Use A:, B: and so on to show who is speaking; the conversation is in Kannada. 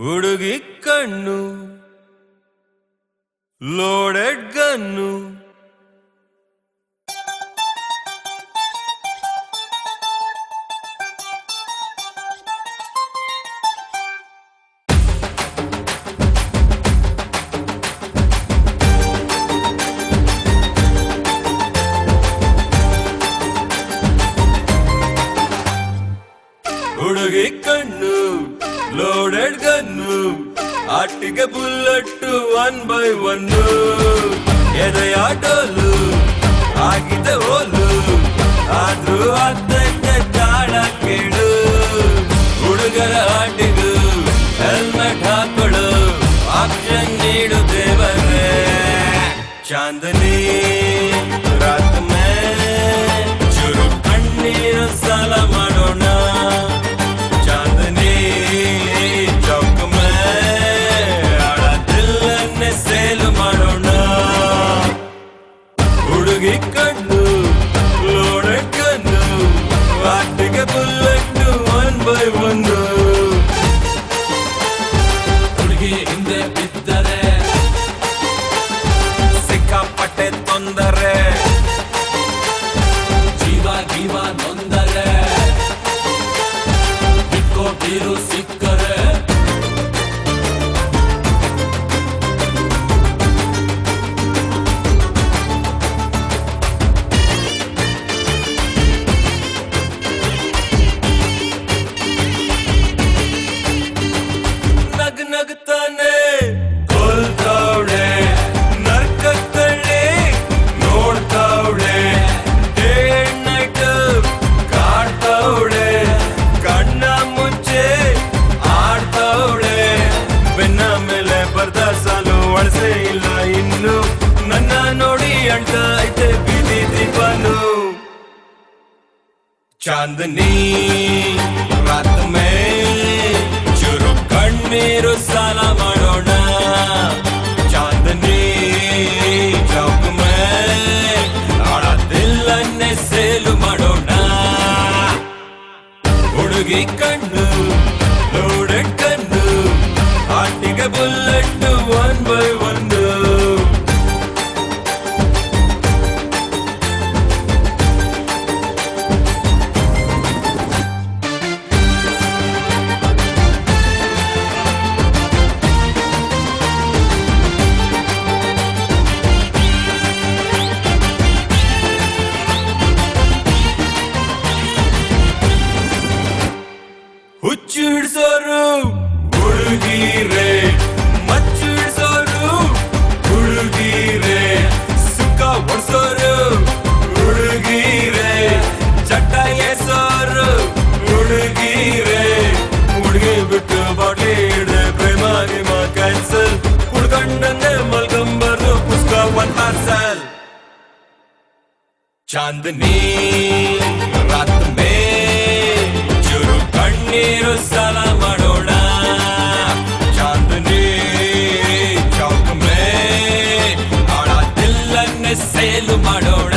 A: ಹುಡುಗಿ ಕಣ್ಣು ಲೋಡೆಡ್ ಗನ್ನು ಹುಡುಗಿ ಕಣ್ಣು ಲೋಡೆಡ್ ಗನ್ನು ಆಟಿಗೆ ಬುಲ್ಲಟ್ಟು 1 by 1 ಎದೆಯ ಡೋಲು ಆಗಿದೆ ಓಲು ಆದ್ರೂ ಆಗ್ತೈತೆ ತಾಳ ಕೇಳು ಹುಡುಗರ ಆಟಿಗೂ ಹೆಲ್ಮೆಟ್ ಹಾಕೊಳು ಆಪ್ಷನ್ ನೀಡು ದೇವರೇ ಚಾಂದನಿ ರಾತ್ ಮೇ ಚುರು ಕಣ್ಣೀರು ಸಾಲ ಮಾಡೋಣ ಹುಡುಗಿ ಕಣ್ಣು ಲೋಡೆಡ್ ಗನ್ನು ಆಟಿಗೆ ಬುಲ್ಲಟ್ಟು 1 by 1
B: ಹುಡುಗಿ ಹಿಂದೆ ಬಿದ್ದರೆ
A: ಸಿಕ್ಕಾಪಟ್ಟೆ ತೊಂದರೆ
B: ಜೀವ ಜೀವ ನೊಂದರೆ ಬಿಕ್ಕೋ ಬೀರು ಸಿಕ್ಕರೆ
A: ನಗ್ತಾನೆ ಕೊಲ್ತಾವಳೆ ನರ್ಕತ್ತಳ್ಳಿ ನೋಡ್ತಾವಳೆ ಡೇ ಅಂಡ್ ನೈಟ್ ಕಾಡ್ತಾವಳೆ ಕಣ್ಣ ಮುಚ್ಚೆ ಆಡ್ತಾವಳೆ ಬೆನ್ನ ಮೇಲೆ ಬರ್ದ ಸಾಲು ಅಳಸೆ ಇಲ್ಲ ಇನ್ನು ನನ್ನ ನೋಡಿ ಅಳ್ತಾ ಐತೆ ಬೀದಿ ದೀಪನು ಚಾಂದನಿ ರಾತ್ ಮೇ ಚುರು ಕಣ್ಣೀರು ಸಾಲ ಮಾಡೋಣ ಚಾಂದನಿ ಚೌಕ್ ಮೇ ಆಳ ದಿಲ್ಲನ್ನೇ ಸೇಲು ಮಾಡೋಣ ಹುಡುಗಿ ಕಣ್ಣು ಲೋಡೆಡ್ ಗನ್ನು ಆಟಿಗೆ ಬುಲ್ಲಟ್ಟು 1 by 1 ಹುಚ್ಚು ಹಿಡ್ಸೋರು ಹುಡುಗೀರೆ ಮಚ್ಚು ಹಿಡ್ಸೋರು ಹುಡುಗೀರೆ ಸುಖ ಹೊಡ್ಸೋರು ಹುಡುಗೀರೆ ಚಟ್ಟ ಎಸೋರು ಹುಡುಗೀರೆ ಹುಡುಗಿ ಬಿಟ್ಟು ಬಾಟ್ಲಿ ಹಿಡ್ದೆ ಪ್ರೇಮ ಗಿಮ ಕ್ಯಾನ್ಸಲ್ ಹುಡ್ಕೊಂಡಂಗೆ ಮಲ್ಕೊಂಬರು ಪುಸ್ತಕ 1 ಪಾರ್ಸಲ್ ಚಾಂದನಿ ರಾತ್ ಮೇ ಚುರು ಕಣ್ಣೀರು ಸಾಲ ಮಾಡೋಣ ಚಾಂದನಿ ಚೌಕ್ ಮೇ ಆಳ ದಿಲ್ಲನ್ನೇ ಸೇಲು ಮಾಡೋಣ